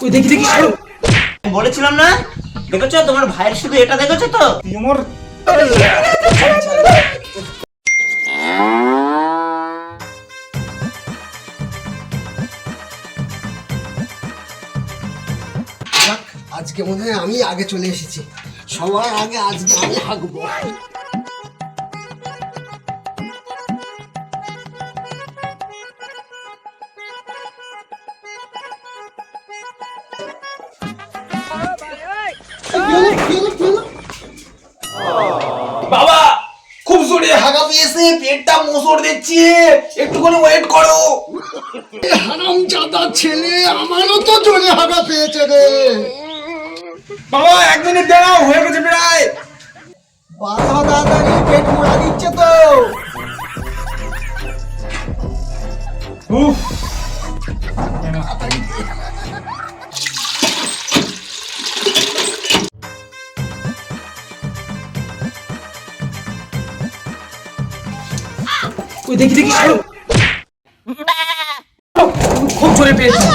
ওই দেখি দেখি বলেছিলাম না, দেখেছো তোমার ভাইয়ের শুধু এটা দেখেছো তো আমার আজকে মনে হয় আমি আগে চলে এসেছি, সবার আগে আজকে আমি হাঁকবো। বাবা খুব জোরে হাগা পেয়েছে, পেটটা মোচড় দিচ্ছে, একটুখানি ওয়েট করো। হারামজাদা ছেলে, আমারও তো জোরে হাগা পেয়েছে রে। বাবা 1 মিনিট দাঁড়াও, হয়ে গেছে প্রায়। বাবা দাদারি পেট মোড়া দিচ্ছে তো। উফ ওই দেখি দেখি খুব জোরে পেয়েছি।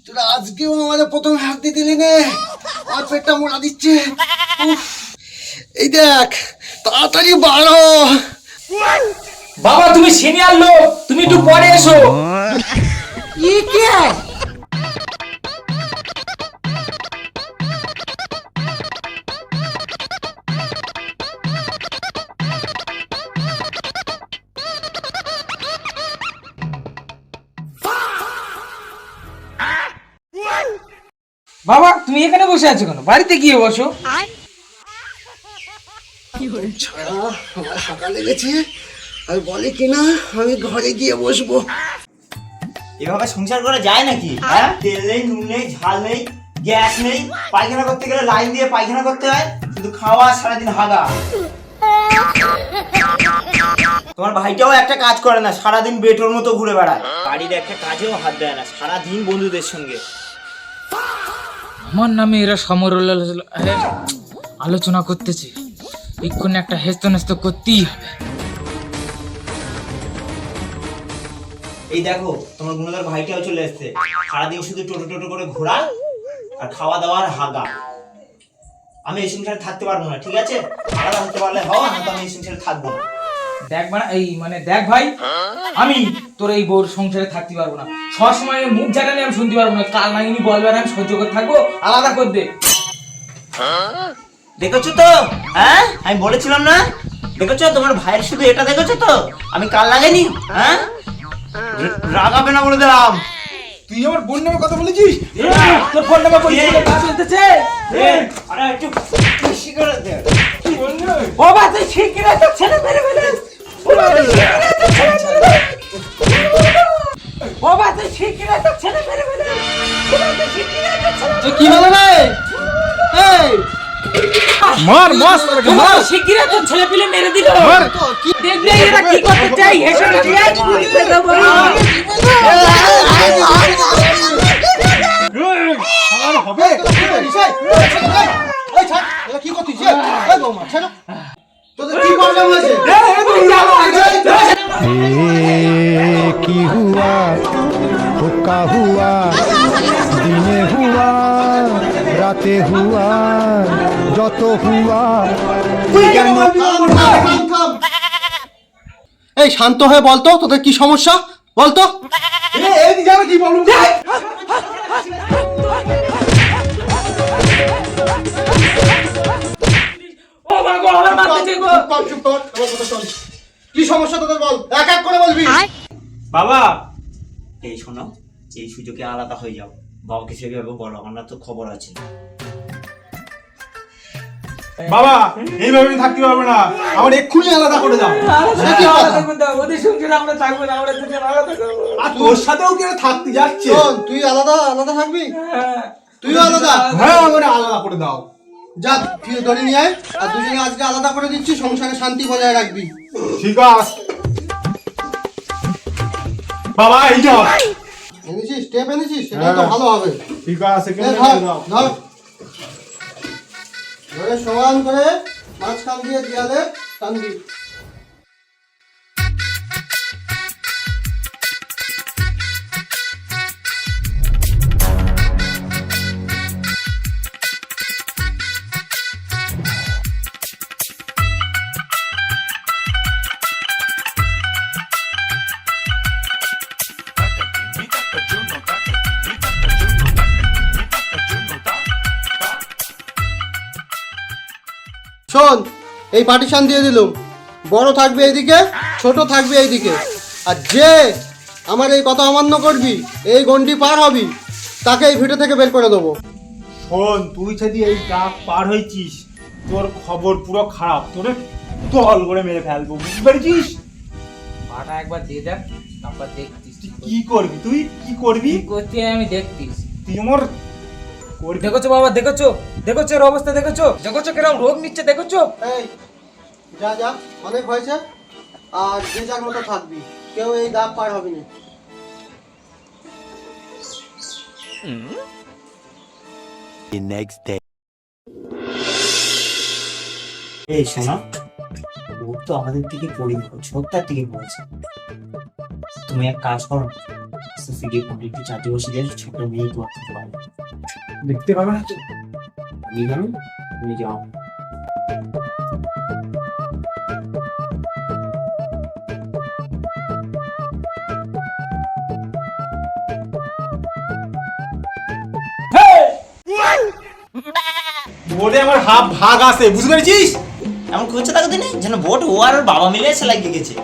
তোরা আজকেও আমাদের প্রথমে হাত দিয়ে দিলি নে, আর পেটটা মোড়া দিচ্ছে। উফ, এই দেখ, তাড়াতাড়ি বাড়ো। বাবা তুমি সিনিয়র লোক, তুমি একটু পরে এসো। বাবা তুমি এখানে বসে আছো কেন? বাড়িতে গিয়ে বসো। ছাড়া আমার হাঁকা লেগেছে, আর বলে কিনা আমি ঘরে গিয়ে বসবো। এভাবে সংসার করা যায় নাকি? হ্যাঁ, তেল নেই, নুন নেই, ঝাল নেই, গ্যাস নেই, পায়খানা করতে গেলে লাইন দিয়ে পায়খানা করতে হয়, শুধু খাওয়া সারাদিন হাগা। তোমার ভাইটাও একটা কাজ করে না, সারাদিন বেটোর মতো ঘুরে বেড়ায়, বাড়ির একটা কাজেও হাত দেয় না, সারাদিন বন্ধুদের সঙ্গে। আমার নামে এরা সমরল আলোচনা করতেছে, এক্ষুনি একটা হেস্ত নেস্ত করতেই হবে। এই দেখো তোমার গুণধর ভাইটাও চলে এসছে, সারাদিন শুধু টোটো টোটো করে ঘোরা আর খাওয়া দাওয়ার হাগা। আমি এই সংসারে থাকতে পারবো না, ঠিক আছে? আলাদা হতে পারলে হওয়া, না তো আমি এই সংসারে থাকবো না। দেখ দেখ ভাই, আমি তোর এই বউর সংসারে থাকতে পারবো না। সবসময় মুখ জাগালে আমি শুনতে পারবো না, কাল নাগিনি বলবে আর আমি সহ্য করে থাকবো, আলাদা করে দে। দেখেছো তো? হ্যাঁ, আমি বলেছিলাম না, দেখেছো তোমার ভাইয়ের শুধু এটা দেখেছো তো আমি কাল লাগাইনি? হ্যাঁ, রাগাবে না বলে দিলাম। তুই আমার বোন নামে কথা বলেছিস? তোর ফোন নাম্বার বলিস বলে কাজ চলতেছে। আরে একটু বেশি করে দে। বাবা তুই শিগগিরই তো ছেলে মেরে ফেলে। বাবা তুই শিগগিরই তো ছেলে মেরে ফেলে। কি হলো রে? এই মার মার শিগগিরই তো ছেলে পেলে মেরে দিল। দেখলে এরা কি করতে চাই, হেসে দিয়ে পুলিশে দেব। আর হবে কি করিস? এই ছাড়, এটা কি করছিস? এই বৌমা ছাড়ো, তোদের কি প্রবলেম হয়েছে? की हुआ हुक्का हुआ दिने हुआ राते हुआ যত হুয়া। এই শান্ত হয়ে বলতো, তোদের কি সমস্যা বলতো? কি বলুন ও মা গো, আমার মারতে গো। চুপ কর, আমার কথা শোন। কি সমস্যা তোদের বল, এক এক করে বলবি। বাবা এই শোনো, এই সুযোগে আলাদা হয়ে যাও, বাবাকে সেভাবে বলো, আমার তো খবর আছে। বাবা এইভাবে আমি থাকতে পারবো না, আমার এক্ষুনি আলাদা করে দাও। ওদের সংসারে আমরা থাকবো না, আমরা দুজন আলাদা করবো। আর তোর সাথেও কেউ থাকতে যাচ্ছে? শোন, তুই আলাদা আলাদা থাকবি, তুইও আলাদা। হ্যাঁ আমার আলাদা করে দাও। যা তুই ধরে নিয়ে আয়, আর দুজনে আজকে আলাদা করে দিচ্ছি, সংসারে শান্তি বজায় রাখবি। ঠিক আছে বাবা, এই যাও। এনেছিস স্টেপ এনেছিস, সেটাই তো ভালো হবে। ঠিক আছে, ধর ধর ধরে সমান করে মাঝখান দিয়ে দেয়ালে টানবি। শোন, এই পার্টিশন দিয়ে দিলুম, বড় থাকবে এইদিকে, ছোট থাকবে এইদিকে। আর যে আমার এই কথা অমান্য করবি, এই গন্ডি পার হবি, তাকে এই ভিডিও থেকে বের করে দেবো। শোন, তুই যদি এই দাগ পার হয়েছিস, তোর খবর পুরো খারাপ, তোরে তল করে মেরে ফেলবো, বুঝতে পেরেছিস? পাটা একবার দিয়ে দেখ, তারপর দেখতিস তুই কি করবি? তুই কি করবি? কি করতে আমি দেখতিস। তুই আমার করবি। দেখেছো বাবা, দেখেছো দেখেছো এর অবস্থা, দেখেছো দেখেছো কিরকম রোগ নিচ্ছে, দেখেছো? এই যা যা, অনেক হয়েছে। আর যে যার মতো থাকবি, কেউ এই দাগ পার হবি না। এই শোনো, ও তো আমাদের দিকে পড়িনি, ছোটটার দিকে পড়েছে। তুমি এক কাজ করো, ভিডিও কমপ্লিট চারটে বসে দিয়ে ছোট মেয়ে তো করতে পারবে। দেখতে পাবে না তো? আমি জানো, তুমি যাও। বোর্ডে আমার হাফ ভাগ আছে, বুঝতে পেরেছিস? এমন করছে তাকে দিনে যেন বোট ও আর ওর বাবা মিলে এসে লাগিয়ে গেছে।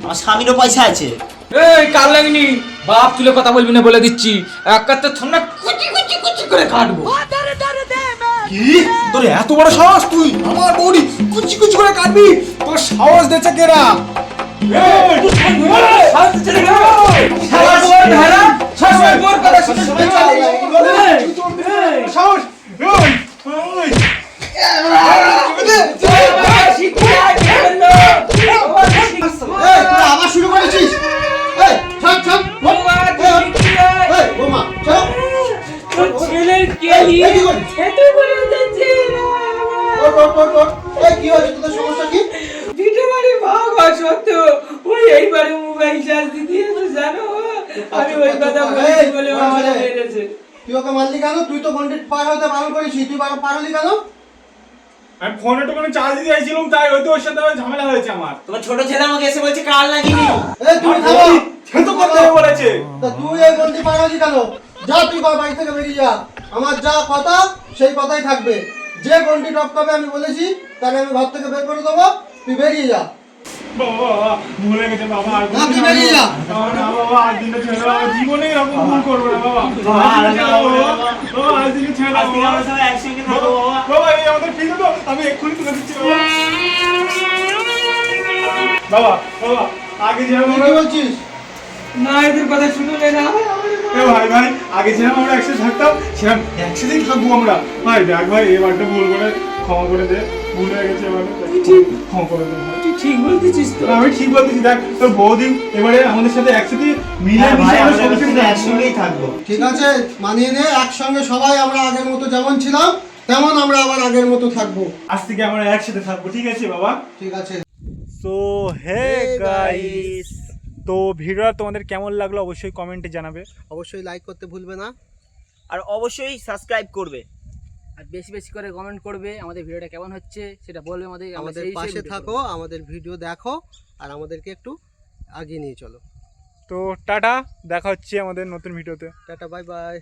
আমার স্বামীরও পয়সা আছে। এই কাল লাগনি, বাপ তুলে কথা বলবি না বলে দিচ্ছি, একাত্তর সামনে কুচি কুচি কুচি করে কাটবো। কি তোর এত বড় সাহস? তুই আমার বৌদি কুচি কুচি করে কাটবি? তোর সাহস দিয়েছে কেরা? সাহস! এই, তোরা আবার শুরু করেছিস? এই, ছাড়, ছাড়। এই, বৌমা, ছাড়। এই, কি করছিস? ওঠ, ওঠ, ওঠ, ওঠ। এই, কি হয়েছে? তোদের সমস্যা কি? এই, তুই ওকে মারলি কেন? তুই তো গন্ডি পার হতে বারণ করেছিস, তুই পার হলি কেন? আমি ফোনে টোনে চার্জ দিতে চাইছিলাম, তাই হয়তো ওর সাথে আমার ঝামেলা হয়েছে আমার। তোমার ছোট ছেলে আমাকে এসে বলছে কাল লাগিনি। এই, তুমি থামো। সে তো করতে বলেছে। তা তুই এই গন্ডি পার হলি কেন? যা, তুই বাড়ি থেকে বেরিয়ে যা। আমার যা কথা সেই কথাই থাকবে। যে গন্ডি টপকাবে আমি বলেছি, তাকে আমি ঘর থেকে বের করে দেবো। তুই বেরিয়ে যা। বাবা ভুলে গেছে বাবা, আর না, তুই বেরিয়ে যা। না বাবা, আর দিনটা ছেড়ে দাও, আমি জীবনে এরকম ভুল করবো না বাবা। বাবা আজ দিকে ছেড়ে দাও বাবা। আমরা সবাই একসঙ্গে থাকবো বাবা। বাবা এই আমাদের ফিরে দাও, আমি এক্ষুনি তুলে দিচ্ছি বাবা। বাবা বাবা আগে যেরকম তুই কি বলছিস? না এদের কথা শুনলে না, এ ভাই ভাই, আগে যেরকম আমরা একসাথে থাকতাম, সেরকম একসাথেই থাকবো আমরা। ভাই দেখ ভাই, এবারটা ভুল করে ক্ষমা করে দে, ভুল হয়ে গেছে এবার, ক্ষমা করে দে ভাই। তুই ঠিক বলতেছিস তো। আমি ঠিক বলতেছি, দেখ তোর বৌদি এবারে আমাদের সাথে একসাথে মিলে হ্যাঁ ভাই, মিশে আমরা আমরা সংসারে সবাই থাকবো। একসঙ্গেই থাকবো। ঠিক আছে, মানিয়ে নে। একসঙ্গে সবাই আমরা আগের মতো যেমন ছিলাম, তেমন আমরা আবার আগের মতো থাকবো। আজ থেকে আমরা একসাথে থাকবো, ঠিক আছে বাবা? ঠিক আছে। সো হে গাইস, তো ভিডিওটা তোমাদের কেমন লাগলো অবশ্যই কমেন্টে জানাবে। অবশ্যই লাইক করতে ভুলবে না। আর অবশ্যই সাবস্ক্রাইব করবে। আর বেশি বেশি করে কমেন্ট করবে, আমাদের ভিডিওটা কেমন হচ্ছে সেটা বলবে আমাদের, আমরা আমাদের সেই হিসেবে পাশে video থাকো, করবো। আমাদের ভিডিও দেখো, আর আমাদেরকে একটু আগিয়ে নিয়ে চলো। তো টাটা, দেখা হচ্ছে আমাদের নতুন ভিডিওতে। Tata, bye bye.